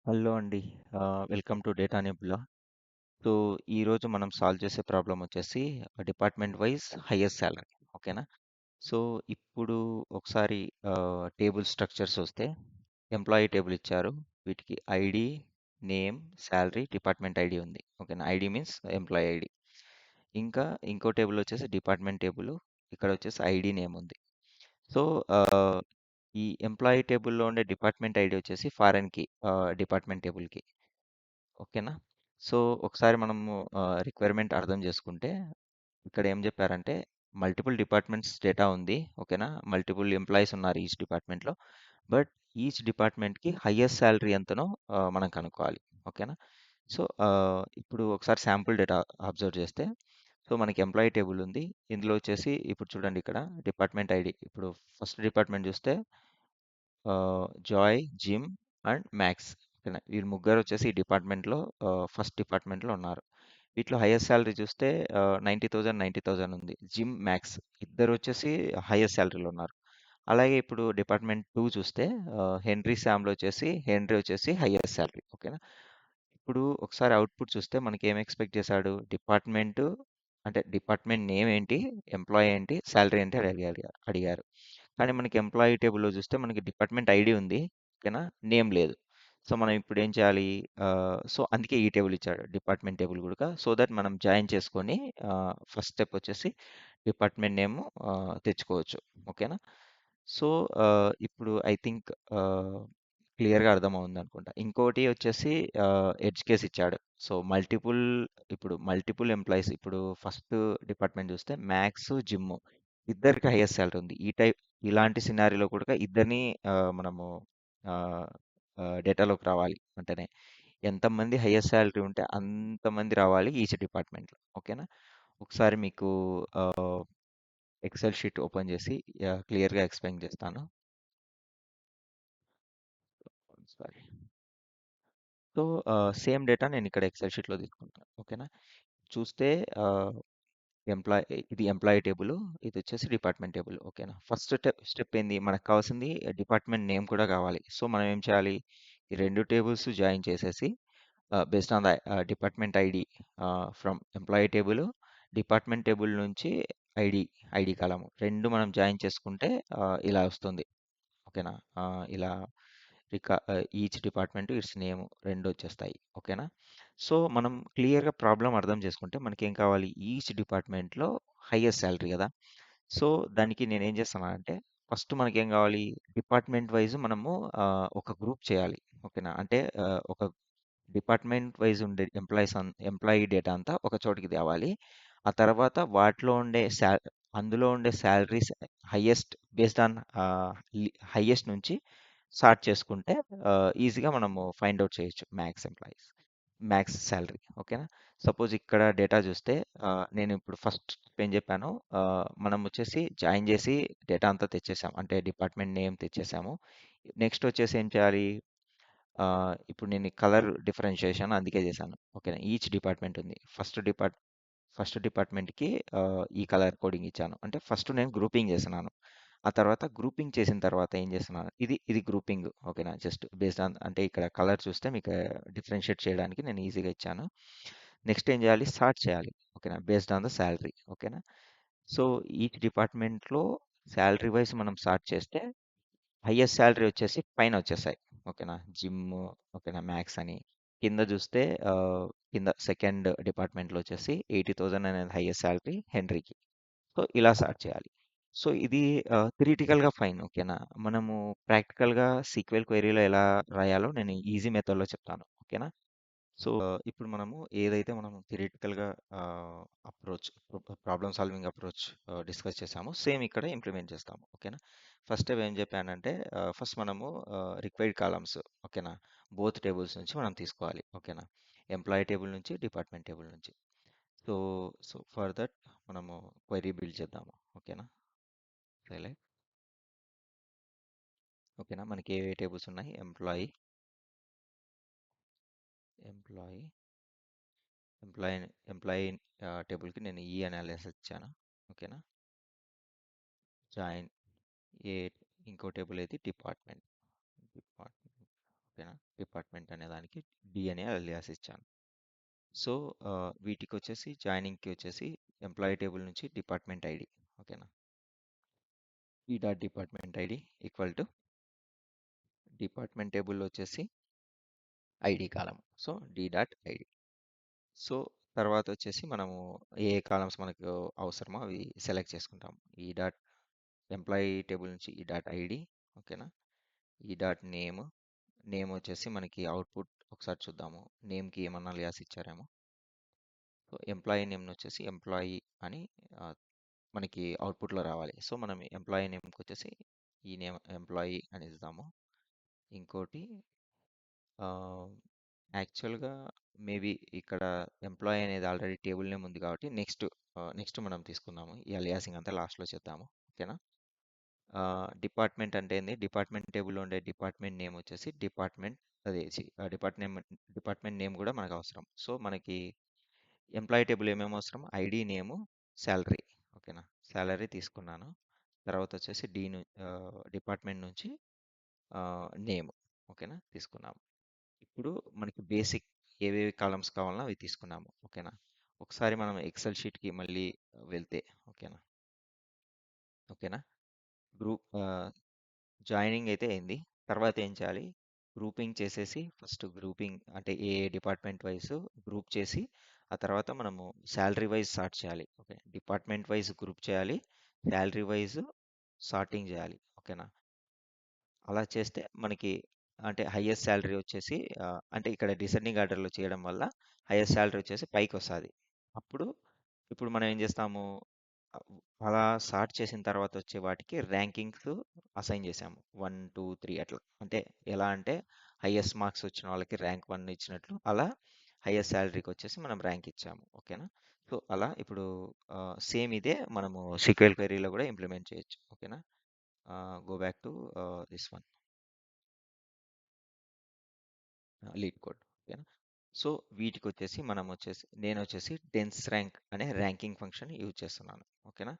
Hello అండి. Welcome to data nebula. So, ఈరోజు మనం సాల్వ్ చేసే ప్రాబ్లం వచ్చేసి డిపార్ట్మెంట్ వైజ్ హైయెస్ట్ సాలరీ. ఓకేనా? సో, ఇప్పుడు ఒకసారి టేబుల్ స్ట్రక్చర్స్ వస్తే ఎంప్లాయీ టేబుల్ ఇచ్చారు. వీటికి ID, name, salary, department ID ఉంది. ఓకేనా? ID means employee ID. ఇంకా ఇంకో టేబుల్ వచ్చేసి డిపార్ట్మెంట్ టేబుల్. ఇక్కడ వచ్చేసి ఐడి నేమ్ ఉంది. సో, ఈ ఎంప్లాయీ టేబుల్‌లో ఉండే డిపార్ట్మెంట్ ఐడి వచ్చేసి ఫారెన్‌కి డిపార్ట్మెంట్ టేబుల్‌కి. ఓకేనా? సో, ఒకసారి మనము రిక్వైర్మెంట్ అర్థం చేసుకుంటే, ఇక్కడ ఏం చెప్పారంటే, మల్టిపుల్ డిపార్ట్మెంట్స్ డేటా ఉంది. ఓకేనా? మల్టిపుల్ ఎంప్లాయీస్ ఉన్నారు ఈచ్ డిపార్ట్మెంట్‌లో. బట్ ఈచ్ డిపార్ట్మెంట్‌కి హైయెస్ట్ సాలరీ ఎంతనో మనం కనుక్కోవాలి. ఓకేనా? సో, ఇప్పుడు ఒకసారి శాంపుల్ డేటా అబ్జర్వ్ చేస్తే, సో, మనకి ఎంప్లాయీ టేబుల్ ఉంది. ఇందులో వచ్చేసి ఇప్పుడు చూడండి ఇక్కడ డిపార్ట్మెంట్ ఐడి. ఇప్పుడు ఫస్ట్ డిపార్ట్మెంట్ చూస్తే జాయ్, జిమ్ అండ్ మ్యాక్స్. ఓకేనా? వీళ్ళు ముగ్గురు వచ్చేసి ఈ డిపార్ట్మెంట్‌లో ఫస్ట్ డిపార్ట్మెంట్‌లో ఉన్నారు. వీటిలో హైయెస్ట్ సాలరీ చూస్తే 90,000, 90,000 ఉంది. జిమ్, మ్యాక్స్ ఇద్దరు వచ్చేసి హైయెస్ట్ సాలరీలో ఉన్నారు. అలాగే ఇప్పుడు డిపార్ట్మెంట్ 2 చూస్తే హెన్రీ, శామ్‌లో వచ్చేసి హెన్రీ వచ్చేసి హైయెస్ట్ సాలరీ. ఓకేనా? ఇప్పుడు ఒకసారి అవుట్‌పుట్ చూస్తే మనకి ఏం ఎక్స్‌పెక్ట్ చేశాడు? అంటే డిపార్ట్మెంట్ నేమ్ ఏంటి? ఎంప్లాయీ ఏంటి? సాలరీ ఏంటి? అని అడిగారు. కానీ మనకి ఎంప్లాయీ టేబుల్‌లో చూస్తే మనకి డిపార్ట్మెంట్ ఐడీ ఉంది. ఓకేనా? నేమ్ లేదు. సో, మనం ఇప్పుడు ఏం చేయాలి? సో, అందుకే ఈ టేబుల్ ఇచ్చాడు. డిపార్ట్మెంట్ టేబుల్ గూడా. సో దట్ మనం జాయిన్ చేసుకొని ఫస్ట్ స్టెప్ వచ్చేసి డిపార్ట్మెంట్ నేమ్ తెచ్చుకోవచ్చు. ఓకేనా? సో, ఇప్పుడు ఐ థింక్ క్లియర్‌గా అర్థమవుందనుకుంటా. ఇంకోటి వచ్చేసి ఎడ్జ్ కేస్ ఇచ్చాడు. సో, మల్టిపుల్ ఎంప్లాయీస్ ఇప్పుడు ఫస్ట్ డిపార్ట్మెంట్ చూస్తే మ్యాథ్స్, జిమ్ ఇద్దరికి హైయెస్ట్ సాలరీ ఉంది. ఇలాంటి సినారియోలో కూడా ఇద్దరిని మనము ఆహ్, డేటాలోకి రావాలి. అంటేనే ఎంతమంది హైయెస్ట్ సాలరీ ఉంటే అంతమంది రావాలి ఈచ్ డిపార్ట్మెంట్‌లో. ఓకేనా? ఒకసారి మీకు ఎక్సెల్ షీట్ ఓపెన్ చేసి క్లియర్‌గా ఎక్స్‌ప్లెయిన్ చేస్తాను. సారీ. సో, సేమ్ డేటా నేను ఇక్కడ ఎక్సెల్ షీట్‌లో తీసుకుంటాను. ఓకేనా? చూస్తే ఆహ్, ఇది ఎంప్లాయీ టేబుల్. ఇది వచ్చేసి డిపార్ట్మెంట్ టేబుల్. ఓకేనా? ఫస్ట్ స్టెప్ ఏంది? మనకు కావాల్సింది డిపార్ట్మెంట్ నేమ్ కూడా కావాలి. సో, మనం ఏం చేయాలి? ఈ 2 టేబుల్స్ జాయిన్ చేసేసి based on the department ID from employee table, department table నుంచి ఐడి, ఐడి కాలమ్ 2 మనం జాయిన్ చేసుకుంటే ఇలా వస్తుంది. ఓకేనా? ఇలా ఈచ్ డిపార్ట్మెంట్ ఇట్స్ నేమ్ 2 వచ్చేస్తాయి. ఓకేనా? సో, మనం క్లియర్‌గా ప్రాబ్లమ్ అర్థం చేసుకుంటే మనకేం కావాలి? ఈచ్ డిపార్ట్మెంట్‌లో హైయెస్ట్ సాలరీ కదా! సో, దానికి నేనేం చేస్తానంటే ఫస్ట్ మనకేం కావాలి? డిపార్ట్మెంట్ వైస్ మనము ఒక గ్రూప్ చేయాలి. ఓకేనా? అంటే ఒక డిపార్ట్మెంట్ వైస్ ఉండే ఎంప్లాయీ డేటా అంతా ఒక చోటికి తేవాలి. ఆ తర్వాత అందులో ఉండే salaries highest based on highest నుంచి స్టార్ట్ చేసుకుంటే ఈజీగా మనము ఫైండ్ అవుట్ చేయొచ్చు మ్యాక్స్ సాలరీ. ఓకేనా? సపోజ్ ఇక్కడ డేటా చూస్తే నేను ఇప్పుడు ఫస్ట్ ఏం చెప్పాను, మనం వచ్చేసి జాయిన్ చేసి డేటా అంతా తెచ్చేసాం. అంటే డిపార్ట్మెంట్ నేమ్ తెచ్చేసాము. నెక్స్ట్ వచ్చేసి ఏం చేయాలి? ఇప్పుడు నేను కలర్ డిఫరెన్షియేషన్ అందుకే చేశాను. ఓకేనా? ఈచ్ డిపార్ట్మెంట్ ఉంది. ఫస్ట్ డిపార్ట్మెంట్‌కి ఈ కలర్ కోడింగ్ ఇచ్చాను. అంటే ఫస్ట్ నేను గ్రూపింగ్ చేస్తున్నాను. ఆ తర్వాత గ్రూపింగ్ చేసిన తర్వాత ఏం చేస్తున్నాను? ఇది గ్రూపింగ్. ఓకేనా? జస్ట్ బేస్డ్ ఆన్ అంటే ఇక్కడ కలర్ చూస్తే మీకు డిఫరెన్షియేట్ చేయడానికి నేను ఈజీగా ఇచ్చాను. నెక్స్ట్ ఏం చేయాలి? సార్ట్ చేయాలి. ఓకేనా? Based on the salary. ఓకేనా? సో, ఈచ్ డిపార్ట్మెంట్‌లో సాలరీ వైస్ మనం సార్ట్ చేస్తే హైయెస్ట్ సాలరీ వచ్చేసి పైన వచ్చేసాయి. ఓకేనా? జిమ్, ఓకేనా? మ్యాక్స్ అని. కింద చూస్తే కింద సెకండ్ డిపార్ట్మెంట్‌లో వచ్చేసి 80,000 అనేది హైయెస్ట్ సాలరీ హెన్రీకి. సో, ఇలా స్టార్ట్ చేయాలి. సో, ఇది థియరిటికల్‌గా ఫైన్. ఓకేనా? మనము ప్రాక్టికల్‌గా సీక్వెల్ క్వెరీలో ఎలా రాయాలో నేను ఈజీ మెథడ్‌లో చెప్తాను. ఓకేనా? సో, ఇప్పుడు మనము ఏదైతే మనం థియరిటికల్‌గా approach problem solving approach discuss చేసామో సేమ్ ఇక్కడ ఇంప్లిమెంట్ చేస్తాము. ఓకేనా? ఫస్ట్ ఏం చెప్పానంటే ఫస్ట్ మనము రిక్వైర్డ్ కాలమ్స్. ఓకేనా? బోత్ టేబుల్స్ నుంచి మనం తీసుకోవాలి. ఓకేనా? ఎంప్లాయీ టేబుల్ నుంచి, డిపార్ట్మెంట్ టేబుల్ నుంచి. సో, ఫర్ దట్ మనము క్వెరీ బిల్డ్ చేద్దాము. ఓకేనా? సెలెక్ట్. ఓకేనా? మనకి ఏ టేబుల్స్ ఉన్నాయి? ఎంప్లాయీ, ఎంప్లాయీ ఎంప్లాయీ టేబుల్కి నేను ఈ అనాలిసిస్ ఇచ్చాను. ఓకేనా? జాయిన్ ఏ ఇంకో టేబుల్ అయితే డిపార్ట్మెంట్. ఓకేనా? డిపార్ట్మెంట్ అనే దానికి డి అనే అలియాస్ ఇచ్చాను. సో వీటికి వచ్చేసి జాయినింగ్కి వచ్చేసి ఎంప్లాయీ టేబుల్ నుంచి డిపార్ట్మెంట్ ఐడి. ఓకేనా? E dot department ID equal to department table వచ్చేసి ID column. So D dot ID. So తర్వాత వచ్చేసి మనము ఏ కాలమ్స్ మనకు అవసరమో అవి సెలెక్ట్ చేసుకుంటాం. ఈ డాట్ ఎంప్లాయీ టేబుల్ నుంచి ఈ డాట్ ఐడి. ఓకేనా? E dot name. నేమ్ వచ్చేసి మనకి అవుట్పుట్ ఒకసారి చూద్దాము. నేమ్కి ఏమన్నా లియాస్ ఇచ్చారేమో. సో ఎంప్లాయీ నేమ్ వచ్చేసి ఎంప్లాయీ అని ఆ, మనకి అవుట్పుట్లో రావాలి. సో మనం ఎంప్లాయీ నేమ్కి వచ్చేసి ఈ నేమ్ ఎంప్లాయీ అని ఇద్దాము. ఇంకోటి యాక్చువల్గా మేబీ ఇక్కడ ఎంప్లాయీ అనేది ఆల్రెడీ టేబుల్ నేమ్ ఉంది కాబట్టి నెక్స్ట్ మనం తీసుకుందాము. ఈ అలియాసింగ్ అంతా లాస్ట్లో చేద్దాము. ఓకేనా? డిపార్ట్మెంట్ అంటే ఏంది? డిపార్ట్మెంట్ టేబుల్లో ఉండే డిపార్ట్మెంట్ నేమ్ వచ్చేసి అదే డిపార్ట్మెంట్ నేమ్ కూడా మనకు అవసరం. సో మనకి ఎంప్లాయీ టేబుల్ ఏమేమి అవసరం? ఐడి, నేము, శాలరీ. ఓకేనా? శాలరీ తీసుకున్నాను. తర్వాత వచ్చేసి డిపార్ట్మెంట్ నుంచి నేమ్. ఓకేనా? తీసుకున్నాము. ఇప్పుడు మనకి బేసిక్ ఏవేవి కాలమ్స్ కావాలన్నా అవి తీసుకున్నాము. ఓకేనా? ఒకసారి మనం ఎక్సెల్ షీట్కి మళ్ళీ వెళ్తే ఓకేనా? ఓకేనా? గ్రూప్ జాయినింగ్ అయితే అయింది. తర్వాత ఏం చేయాలి? గ్రూపింగ్ చేసేసి ఫస్ట్ గ్రూపింగ్ అంటే ఏ డిపార్ట్మెంట్ వైస్ గ్రూప్ చేసి ఆ తర్వాత మనము శాలరీ వైజ్ సార్ట్ చేయాలి. ఓకే, డిపార్ట్మెంట్ వైజ్ గ్రూప్ చేయాలి, శాలరీ వైజ్ సార్టింగ్ చేయాలి. ఓకేనా? అలా చేస్తే మనకి అంటే హైయెస్ట్ శాలరీ వచ్చేసి అంటే ఇక్కడ డిసెండింగ్ ఆర్డర్లో చేయడం వల్ల హైయెస్ట్ శాలరీ వచ్చేసి పైకి వస్తుంది. అప్పుడు ఇప్పుడు మనం ఏం చేస్తాము? అ- అలా సార్ట్ చేసిన తర్వాత వచ్చే వాటికి ర్యాంకింగ్స్ అసైన్ చేసాము. 1, 2, 3 అట్లా. అంటే ఎలా అంటే హైయెస్ట్ మార్క్స్ వచ్చిన వాళ్ళకి ర్యాంక్ 1 ఇచ్చినట్లు అలా హైయెస్ట్ శాలరీకి వచ్చేసి మనం ర్యాంక్ ఇచ్చాము. ఓకేనా? సో అలా ఇప్పుడు సేమ్ ఇదే మనము సీక్వెల్ క్వెరీలో కూడా ఇంప్లిమెంట్ చేయొచ్చు. ఓకేనా? Go back to this one lead code. ఓకేనా? సో వీటికి వచ్చేసి నేను వచ్చేసి డెన్స్ ర్యాంక్ అనే ర్యాంకింగ్ ఫంక్షన్ యూజ్ చేస్తున్నాను. ఓకేనా?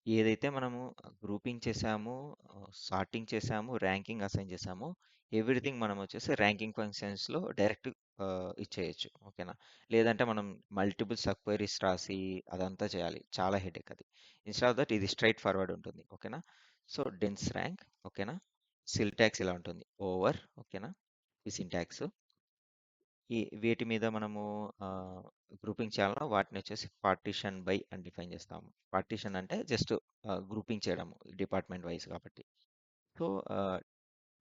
ఏదైతే మనము గ్రూపింగ్ చేసామో, సార్టింగ్ చేసాము, ర్యాంకింగ్ అసైన్ చేసామో, ఎవ్రీథింగ్ మనం వచ్చేసి ర్యాంకింగ్ ఫంక్షన్స్లో డైరెక్ట్ ఇచ్చేయచ్చు. ఓకేనా? లేదంటే మనం మల్టిపుల్ సబ్ క్వైరీస్ రాసి అదంతా చేయాలి. చాలా హెడేక్ అది. ఇన్స్టెడ్ ఆఫ్ దట్ ఇది స్ట్రైట్ ఫార్వర్డ్ ఉంటుంది. ఓకేనా? So dense rank. ఓకేనా? సింటాక్స్ ఇలా ఉంటుంది. ఓవర్. ఓకేనా? ఈ సింటాక్స్ వీటి మీద మనము గ్రూపింగ్ చేయాలన్నా వాటిని వచ్చేసి పార్టిషన్ బై అని డిఫైన్ చేస్తాము. పార్టిషన్ అంటే జస్ట్ గ్రూపింగ్ చేయడము డిపార్ట్మెంట్ వైజ్ కాబట్టి. So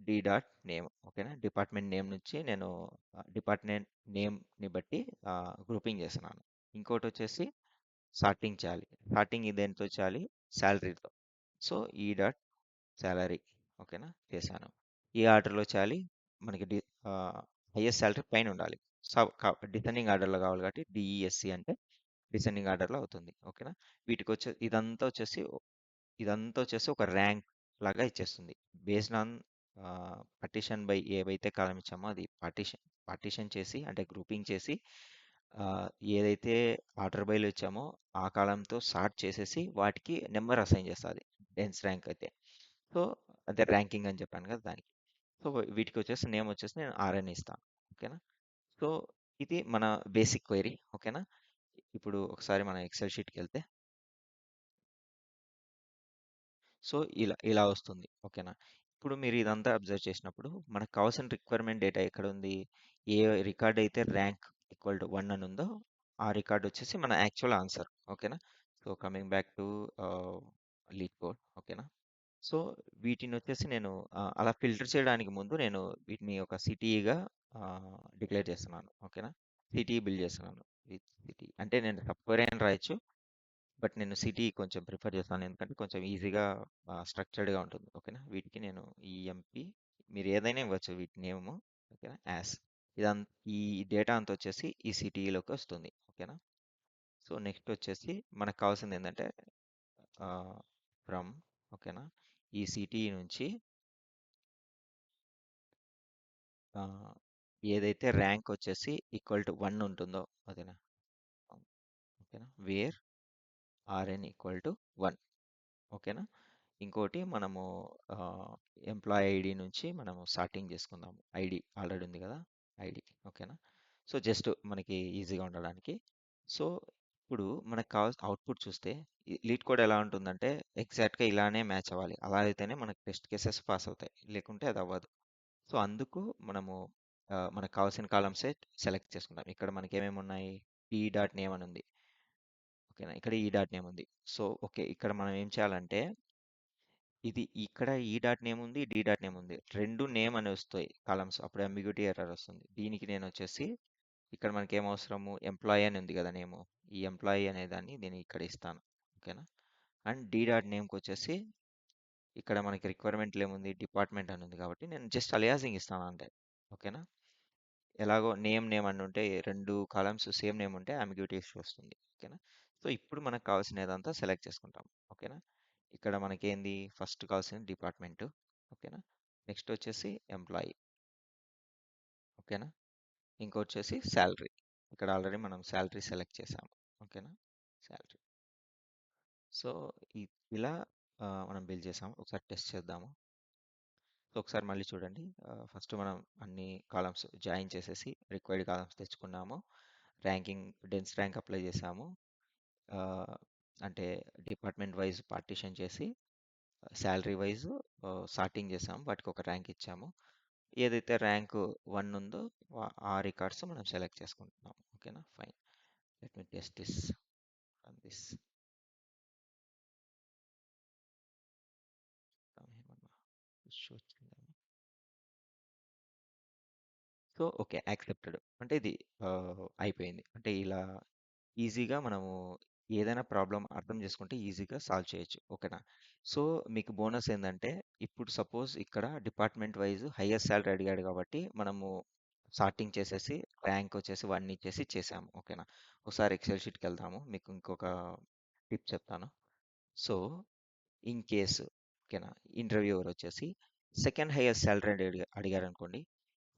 D dot name. ఓకేనా? డిపార్ట్మెంట్ నేమ్ నుంచి నేను డిపార్ట్మెంట్ నేమ్ని బట్టి గ్రూపింగ్ చేస్తున్నాను. ఇంకోటి వచ్చేసి సార్టింగ్ చేయాలి. సార్టింగ్ దేనితో చేయాలి? శాలరీతో. సో ఈ డాట్ శాలరీ. ఓకేనా? చేశాను. ఏ ఆర్డర్లో చేయాలి? మనకి హైయెస్ట్ శాలరీ పైన ఉండాలి. డిసెండింగ్ ఆర్డర్లో కావాలి కాబట్టి డిఈఎస్సి అంటే డిసెండింగ్ ఆర్డర్లో అవుతుంది. ఓకేనా? వీటికి ఇదంతా వచ్చేసి ఒక ర్యాంక్ లాగా ఇచ్చేస్తుంది. బేస్డ్ ఆన్ పార్టిషన్ బై ఏవైతే కాలం ఇచ్చామో అది పార్టిషన్ చేసి అంటే గ్రూపింగ్ చేసి ఆ, ఏదైతే ఆర్డర్ బైలో ఇచ్చామో ఆ కాలంతో సార్ట్ చేసేసి వాటికి నెంబర్ అసైన్ చేస్తుంది. డెన్స్ ర్యాంక్ అయితే. సో అదే ర్యాంకింగ్ అని చెప్పాను కదా దానికి. సో వీటికి వచ్చేసి నేమ్ వచ్చేసి నేను ఆర్ఎన్ ఇస్తాను. ఓకేనా? సో ఇది మన బేసిక్ క్వైరీ. ఓకేనా? ఇప్పుడు ఒకసారి మన ఎక్సెల్ షీట్కి వెళ్తే సో ఇలా ఇలా వస్తుంది. ఓకేనా? ఇప్పుడు మీరు ఇదంతా అబ్జర్వ్ చేసినప్పుడు మనకు కావాల్సిన రిక్వైర్మెంట్ డేటా ఎక్కడ ఉంది? ఏ రికార్డ్ అయితే ర్యాంక్ ఈక్వల్ టు 1 అని ఉందో ఆ రికార్డ్ వచ్చేసి మన యాక్చువల్ ఆన్సర్. ఓకేనా? So coming back to lead code. ఓకేనా? సో వీటిని వచ్చేసి నేను అలా ఫిల్టర్ చేయడానికి ముందు నేను వీటిని ఒక సిటీగా డిక్లేర్ చేస్తున్నాను. ఓకేనా? సిటీ బిల్డ్ చేస్తున్నాను. విత్ సిటీ అంటే నేను సబ్ అని రాయొచ్చు. బట్ నేను సిటీ కొంచెం ప్రిఫర్ చేస్తాను, ఎందుకంటే కొంచెం ఈజీగా స్ట్రక్చర్డ్గా ఉంటుంది. ఓకేనా? వీటికి నేను ఈఎంపి మీరు ఏదైనా ఇవ్వచ్చు వీటి నేము. ఓకేనా? యాస్ ఈ డేటా అంతా వచ్చేసి ఈ సిటీలోకి వస్తుంది. ఓకేనా? సో నెక్స్ట్ వచ్చేసి మనకు కావాల్సింది ఏంటంటే ఫ్రమ్. ఓకేనా? ఈ సిటీ నుంచి ఆ, ఏదైతే ర్యాంక్ వచ్చేసి ఈక్వల్ టు 1 ఉంటుందో. ఓకేనా? ఓకేనా? Where RN equal to 1. ఓకేనా? ఇంకోటి మనము ఎంప్లాయీ ఐడి నుంచి మనము సార్టింగ్ చేసుకుందాము. ఐడి ఆల్రెడీ ఉంది కదా, ఐడి. ఓకేనా? సో జస్ట్ మనకి ఈజీగా ఉండడానికి. సో ఇప్పుడు మనకు కావాల్సిన అవుట్పుట్ చూస్తే లీడ్ కోడ్ ఎలా ఉంటుందంటే ఎగ్జాక్ట్గా ఇలానే మ్యాచ్ అవ్వాలి. అలా అయితేనే మనకి టెస్ట్ కేసెస్ పాస్ అవుతాయి, లేకుంటే అది అవ్వదు. సో అందుకు మనము మనకు కావాల్సిన కాలమ్సే సెలెక్ట్ చేసుకుంటాం. ఇక్కడ మనకి ఏమేమి ఉన్నాయి? ఈ డాట్ నేమ్ అని ఉంది. ఓకేనా? ఇక్కడ ఈ డాట్ నేమ్ ఉంది. సో ఓకే, ఇక్కడ మనం ఏం చేయాలంటే ఇది ఇక్కడ ఈ డాట్ నేమ్ ఉంది, డి డాట్ నేమ్ ఉంది. రెండు నేమ్ అని వస్తాయి కాలమ్స్. అప్పుడు అంబిగ్యూటీ ఎర్రర్ వస్తుంది. దీనికి నేను వచ్చేసి ఇక్కడ మనకి ఏం అవసరము? ఎంప్లాయీ అని ఉంది కదా నేము. ఈ ఎంప్లాయీ అనే దాన్ని నేను ఇక్కడ ఇస్తాను. ఓకేనా? అండ్ డి డాట్ నేమ్కి వచ్చేసి ఇక్కడ మనకి రిక్వైర్మెంట్లు ఏముంది? డిపార్ట్మెంట్ అని ఉంది కాబట్టి నేను జస్ట్ అలియాసింగ్ ఇస్తాను అంతే. ఓకేనా? ఎలాగో నేమ్ నేమ్ అని ఉంటే రెండు కాలమ్స్ సేమ్ నేమ్ ఉంటే అంబిగ్యూటీ ఇష్యూ వస్తుంది. ఓకేనా? సో ఇప్పుడు మనకు కావాల్సినదంతా సెలెక్ట్ చేసుకుంటాం. ఓకేనా? ఇక్కడ మనకేంది? ఫస్ట్ కావాల్సిన డిపార్ట్మెంట్. ఓకేనా? నెక్స్ట్ వచ్చేసి ఎంప్లాయీ. ఓకేనా? ఇంకొచ్చేసి శాలరీ. ఇక్కడ ఆల్రెడీ మనం శాలరీ సెలెక్ట్ చేసాము. ఓకేనా? శాలరీ. సో ఇలా మనం బిల్ చేసాము. ఒకసారి టెస్ట్ చేద్దాము. సో ఒకసారి మళ్ళీ చూడండి. ఫస్ట్ మనం అన్ని కాలమ్స్ జాయిన్ చేసేసి రిక్వైర్డ్ కాలమ్స్ తెచ్చుకున్నాము. ర్యాంకింగ్ డెన్స్ ర్యాంక్ అప్లై చేసాము. ఆ, అంటే డిపార్ట్మెంట్ వైజ్ పార్టిషన్ చేసి శాలరీ వైజ్ సార్టింగ్ చేసాము. వాటికి ఒక ర్యాంక్ ఇచ్చాము. ఏదైతే ర్యాంక్ 1 ఉందో ఆ రికార్డ్స్ మనం సెలెక్ట్ చేసుకుంటున్నాం. ఓకేనా? Fine. Let me test this run this. ఏమన్నా ఇష్యూ వచ్చిందా? So okay, accepted. అంటే ఇది అయిపోయింది. అంటే ఇలా ఈజీగా మనము ఏదైనా ప్రాబ్లం అర్థం చేసుకుంటే ఈజీగా సాల్వ్ చేయొచ్చు. ఓకేనా? సో మీకు బోనస్ ఏంటంటే ఇప్పుడు సపోజ్ ఇక్కడ డిపార్ట్మెంట్ వైజ్ హైయెస్ట్ శాలరీ అడిగాడు కాబట్టి మనము సార్టింగ్ చేసేసి ర్యాంక్ వచ్చేసి 1 ఇచ్చేసి చేసాము. ఓకేనా? ఒకసారి ఎక్సెల్ షీట్కి వెళ్దాము. మీకు ఇంకొక టిప్ చెప్తాను. సో ఇన్ కేసు ఓకేనా, ఇంటర్వ్యూవర్ వచ్చేసి సెకండ్ హైయెస్ట్ శాలరీ అడిగారు అనుకోండి.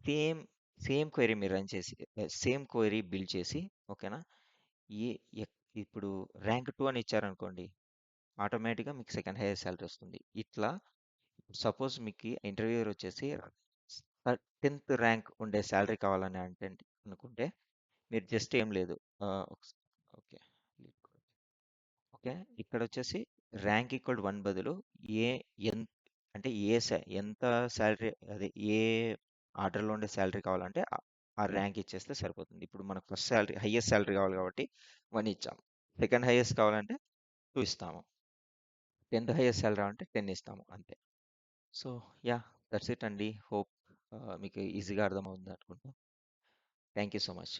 సేమ్ సేమ్ క్వైరీ మీరు రన్ చేసి సేమ్ క్వైరీ బిల్డ్ చేసి ఓకేనా, ఏ ఇప్పుడు ర్యాంక్ 2 అని ఇచ్చారనుకోండి, ఆటోమేటిక్గా మీకు సెకండ్ హైయెస్ట్ శాలరీ వస్తుంది. ఇట్లా సపోజ్ మీకు ఇంటర్వ్యూయర్ వచ్చేసి 10th ర్యాంక్ ఉండే శాలరీ కావాలని అంటే అనుకుంటే మీరు జస్ట్ ఏం లేదు. ఓకే, ఓకే, ఇక్కడ వచ్చేసి ర్యాంక్ ఈక్వల్ 1 బదులు ఏ ఎన్ అంటే ఎంత శాలరీ, అదే ఏ ఆర్డర్లో ఉండే శాలరీ కావాలంటే ఆ ర్యాంక్ ఇచ్చేస్తే సరిపోతుంది. ఇప్పుడు మనకు ఫస్ట్ శాలరీ హైయెస్ట్ శాలరీ కావాలి కాబట్టి 1 ఇచ్చాం. సెకండ్ హైయెస్ట్ కావాలంటే 2 ఇస్తాము. 10th హైయెస్ట్ శాలరీ అంటే 10 ఇస్తాము అంతే. సో యా, దట్స్ ఇట్ అండి. హోప్ మీకు ఈజీగా అర్థమవుతుంది అనుకుంటా. Thank you so much.